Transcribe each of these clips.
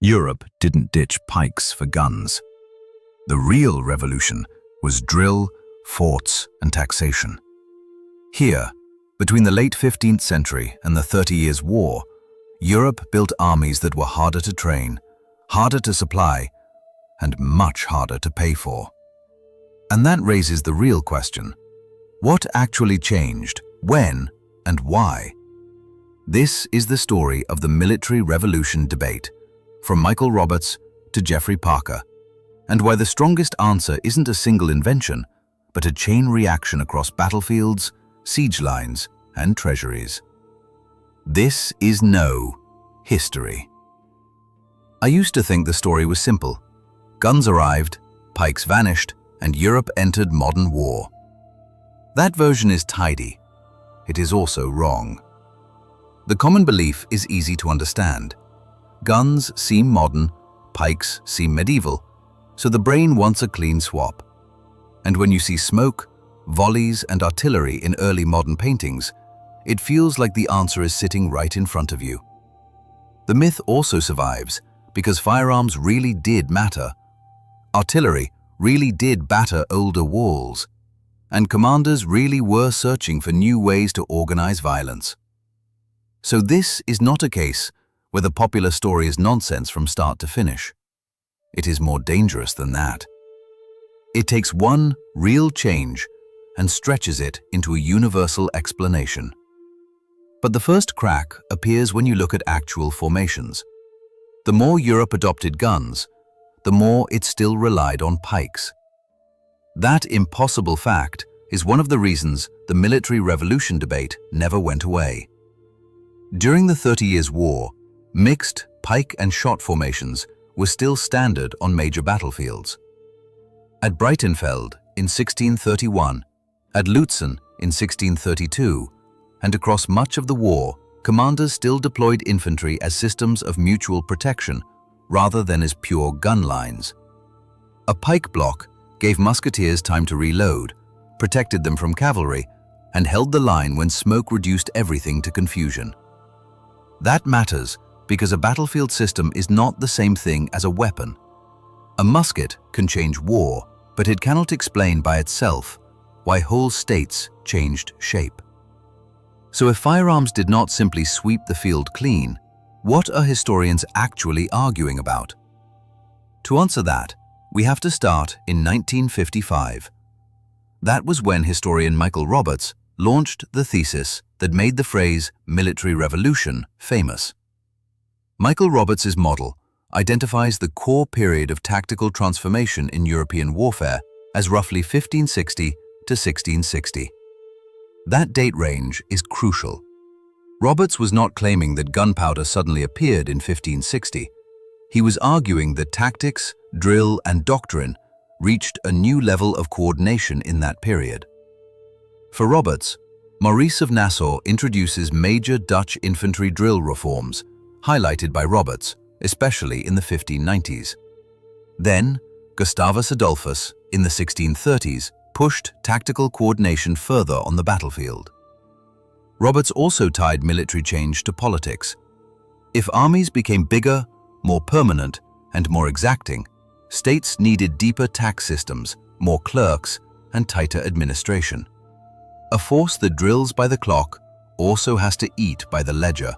Europe didn't ditch pikes for guns. The real revolution was drill, forts, and taxation. Here, between the late 15th century and the 30 Years' War, Europe built armies that were harder to train, harder to supply, and much harder to pay for. And that raises the real question: what actually changed, when, and why? This is the story of the military revolution debate, from Michael Roberts to Geoffrey Parker, and why the strongest answer isn't a single invention, but a chain reaction across battlefields, siege lines, and treasuries. This is no history. I used to think the story was simple. Guns arrived, pikes vanished, and Europe entered modern war. That version is tidy. It is also wrong. The common belief is easy to understand. Guns seem modern, pikes seem medieval, so the brain wants a clean swap. And when you see smoke, volleys, and artillery in early modern paintings, it feels like the answer is sitting right in front of you. The myth also survives because firearms really did matter. Artillery really did batter older walls, and commanders really were searching for new ways to organize violence. So this is not a case where the popular story is nonsense from start to finish. It is more dangerous than that. It takes one real change and stretches it into a universal explanation. But the first crack appears when you look at actual formations. The more Europe adopted guns, the more it still relied on pikes. That impossible fact is one of the reasons the military revolution debate never went away. During the 30 Years' War, mixed pike and shot formations were still standard on major battlefields. At Breitenfeld in 1631, at Lutzen in 1632, and across much of the war, commanders still deployed infantry as systems of mutual protection rather than as pure gun lines. A pike block gave musketeers time to reload, protected them from cavalry, and held the line when smoke reduced everything to confusion. That matters because a battlefield system is not the same thing as a weapon. A musket can change war, but it cannot explain by itself why whole states changed shape. So if firearms did not simply sweep the field clean, what are historians actually arguing about? To answer that, we have to start in 1955. That was when historian Michael Roberts launched the thesis that made the phrase military revolution famous. Michael Roberts's model identifies the core period of tactical transformation in European warfare as roughly 1560 to 1660. That date range is crucial. Roberts was not claiming that gunpowder suddenly appeared in 1560. He was arguing that tactics, drill, and doctrine reached a new level of coordination in that period. For Roberts, Maurice of Nassau introduces major Dutch infantry drill reforms, highlighted by Roberts, especially in the 1590s. Then, Gustavus Adolphus, in the 1630s, pushed tactical coordination further on the battlefield. Roberts also tied military change to politics. If armies became bigger, more permanent, and more exacting, states needed deeper tax systems, more clerks, and tighter administration. A force that drills by the clock also has to eat by the ledger.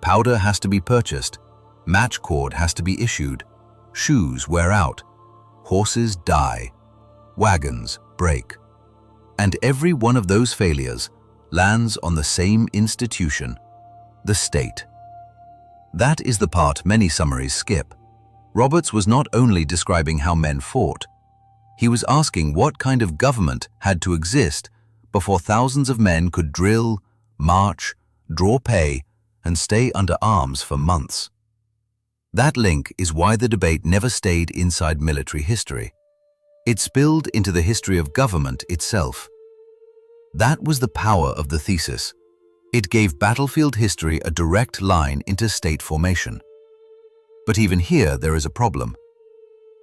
Powder has to be purchased, match cord has to be issued, shoes wear out, horses die, wagons break. And every one of those failures lands on the same institution, the state. That is the part many summaries skip. Roberts was not only describing how men fought, he was asking what kind of government had to exist before thousands of men could drill, march, draw pay, and stay under arms for months. That link is why the debate never stayed inside military history. It spilled into the history of government itself. That was the power of the thesis. It gave battlefield history a direct line into state formation. But even here there is a problem.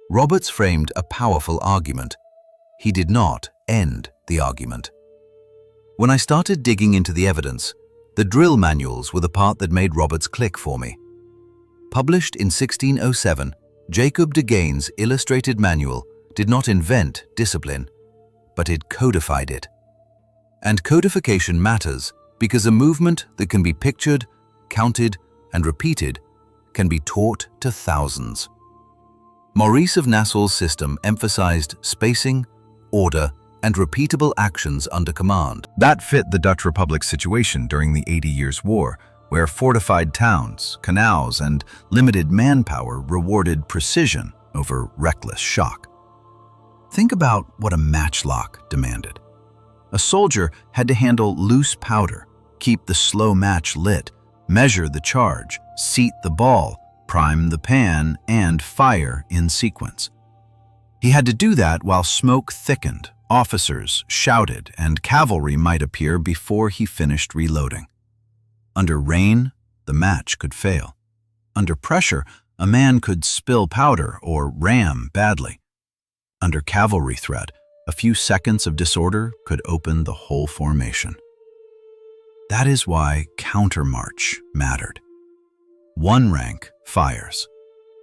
Roberts framed a powerful argument. He did not end the argument. When I started digging into the evidence, the drill manuals were the part that made Roberts click for me. Published in 1607, Jacob de Gaines' illustrated manual did not invent discipline, but it codified it. And codification matters because a movement that can be pictured, counted, and repeated can be taught to thousands. Maurice of Nassau's system emphasized spacing, order, and repeatable actions under command. That fit the Dutch Republic's situation during the 80 Years' War, where fortified towns, canals, and limited manpower rewarded precision over reckless shock. Think about what a matchlock demanded. A soldier had to handle loose powder, keep the slow match lit, measure the charge, seat the ball, prime the pan, and fire in sequence. He had to do that while smoke thickened, officers shouted, and cavalry might appear before he finished reloading. Under rain, the match could fail. Under pressure, a man could spill powder or ram badly. Under cavalry threat, a few seconds of disorder could open the whole formation. That is why countermarch mattered. One rank fires.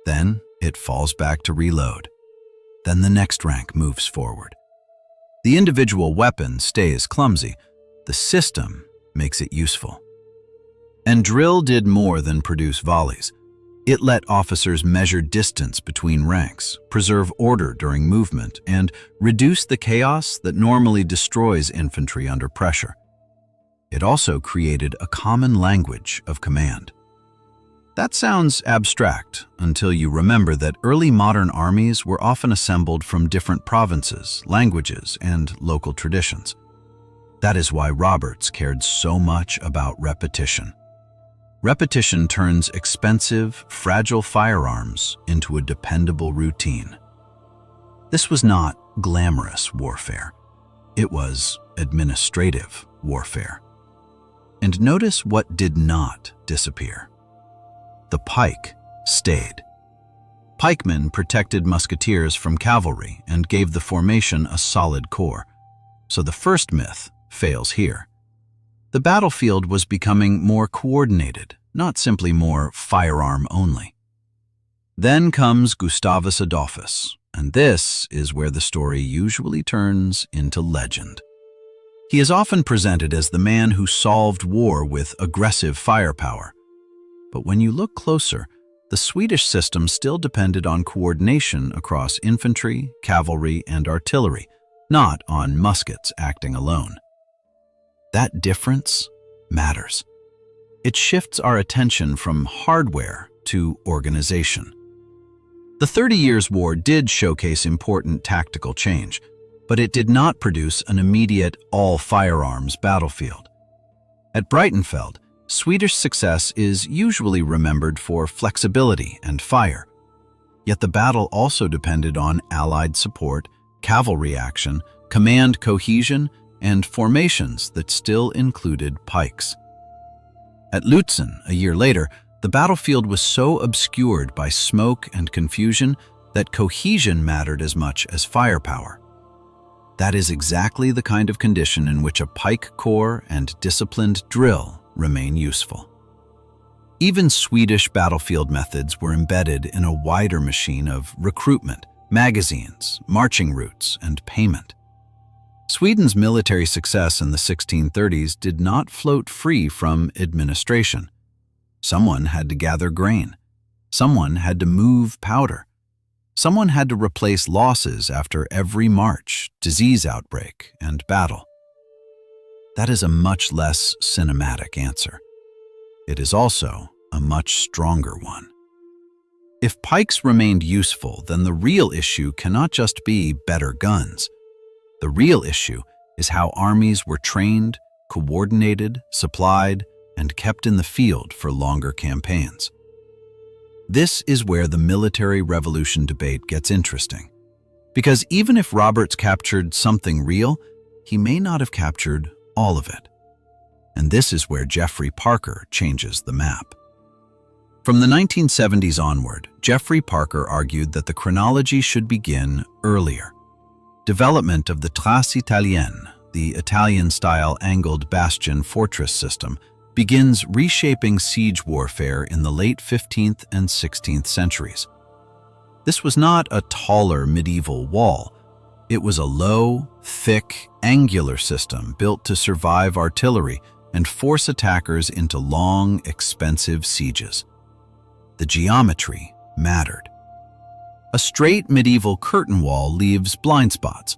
Then it falls back to reload. Then the next rank moves forward. The individual weapon stays clumsy. The system makes it useful. And drill did more than produce volleys. It let officers measure distance between ranks, preserve order during movement, and reduce the chaos that normally destroys infantry under pressure. It also created a common language of command. That sounds abstract until you remember that early modern armies were often assembled from different provinces, languages, and local traditions. That is why Roberts cared so much about repetition. Repetition turns expensive, fragile firearms into a dependable routine. This was not glamorous warfare. It was administrative warfare. And notice what did not disappear. The pike stayed. Pikemen protected musketeers from cavalry and gave the formation a solid core. So the first myth fails here. The battlefield was becoming more coordinated, not simply more firearm only. Then comes Gustavus Adolphus, and this is where the story usually turns into legend. He is often presented as the man who solved war with aggressive firepower. But when you look closer, the Swedish system still depended on coordination across infantry, cavalry, and artillery, not on muskets acting alone. That difference matters. It shifts our attention from hardware to organization. The 30 Years' War did showcase important tactical change, but it did not produce an immediate all-firearms battlefield. At Breitenfeld, Swedish success is usually remembered for flexibility and fire. Yet the battle also depended on Allied support, cavalry action, command cohesion, and formations that still included pikes. At Lutzen, a year later, the battlefield was so obscured by smoke and confusion that cohesion mattered as much as firepower. That is exactly the kind of condition in which a pike corps and disciplined drill remain useful. Even Swedish battlefield methods were embedded in a wider machine of recruitment, magazines, marching routes, and payment. Sweden's military success in the 1630s did not float free from administration. Someone had to gather grain. Someone had to move powder. Someone had to replace losses after every march, disease outbreak, and battle. That is a much less cinematic answer. It is also a much stronger one. If pikes remained useful, then the real issue cannot just be better guns. The real issue is how armies were trained, coordinated, supplied, and kept in the field for longer campaigns. This is where the military revolution debate gets interesting. Because even if Roberts captured something real, he may not have captured all of it. And this is where Geoffrey Parker changes the map. From the 1970s onward, Geoffrey Parker argued that the chronology should begin earlier. Development of the trace italienne, the Italian-style angled bastion fortress system, begins reshaping siege warfare in the late 15th and 16th centuries. This was not a taller medieval wall. It was a low, thick, angular system built to survive artillery and force attackers into long, expensive sieges. The geometry mattered. A straight medieval curtain wall leaves blind spots.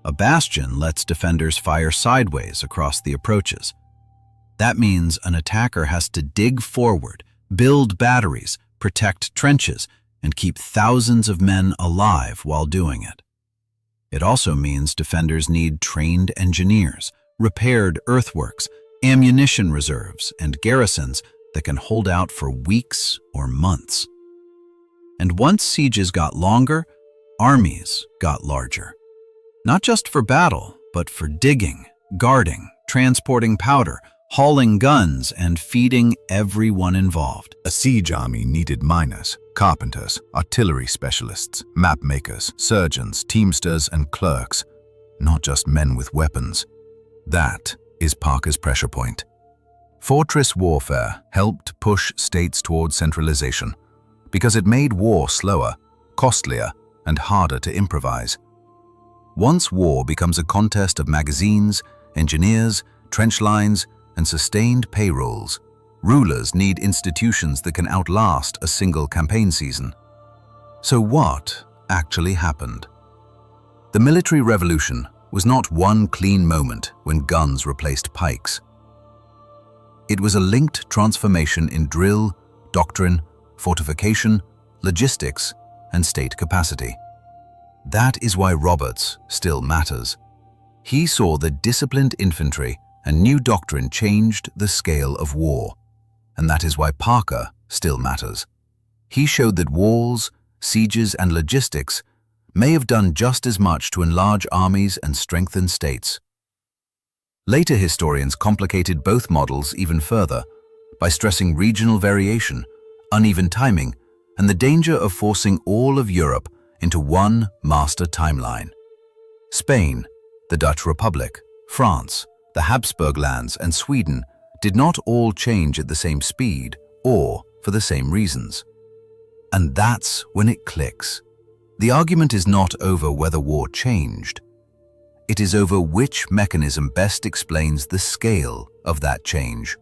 A bastion lets defenders fire sideways across the approaches. That means an attacker has to dig forward, build batteries, protect trenches, and keep thousands of men alive while doing it. It also means defenders need trained engineers, repaired earthworks, ammunition reserves, and garrisons that can hold out for weeks or months. And once sieges got longer, armies got larger. Not just for battle, but for digging, guarding, transporting powder, hauling guns, and feeding everyone involved. A siege army needed miners, carpenters, artillery specialists, map makers, surgeons, teamsters, and clerks, not just men with weapons. That is Parker's pressure point. Fortress warfare helped push states towards centralization because it made war slower, costlier, and harder to improvise. Once war becomes a contest of magazines, engineers, trench lines, and sustained payrolls, rulers need institutions that can outlast a single campaign season. So what actually happened? The military revolution was not one clean moment when guns replaced pikes. It was a linked transformation in drill, doctrine, fortification, logistics, and state capacity. That is why Roberts still matters. He saw that disciplined infantry and new doctrine changed the scale of war, and that is why Parker still matters. He showed that walls, sieges, and logistics may have done just as much to enlarge armies and strengthen states. Later historians complicated both models even further by stressing regional variation, uneven timing, and the danger of forcing all of Europe into one master timeline. Spain, the Dutch Republic, France, the Habsburg lands, and Sweden did not all change at the same speed or for the same reasons. And that's when it clicks. The argument is not over whether war changed. It is over which mechanism best explains the scale of that change.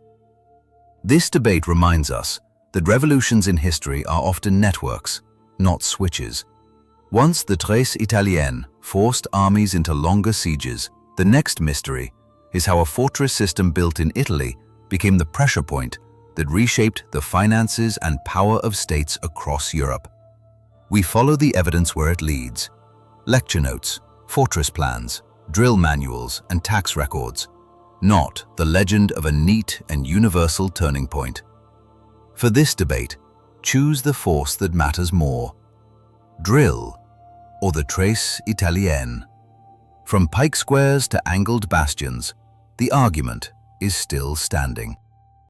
This debate reminds us that revolutions in history are often networks, not switches. Once the Tres Italienne forced armies into longer sieges, the next mystery is how a fortress system built in Italy became the pressure point that reshaped the finances and power of states across Europe. We follow the evidence where it leads: lecture notes, fortress plans, drill manuals, and tax records, not the legend of a neat and universal turning point. For this debate, choose the force that matters more: drill or the Tres Italienne. From pike squares to angled bastions, the argument is still standing.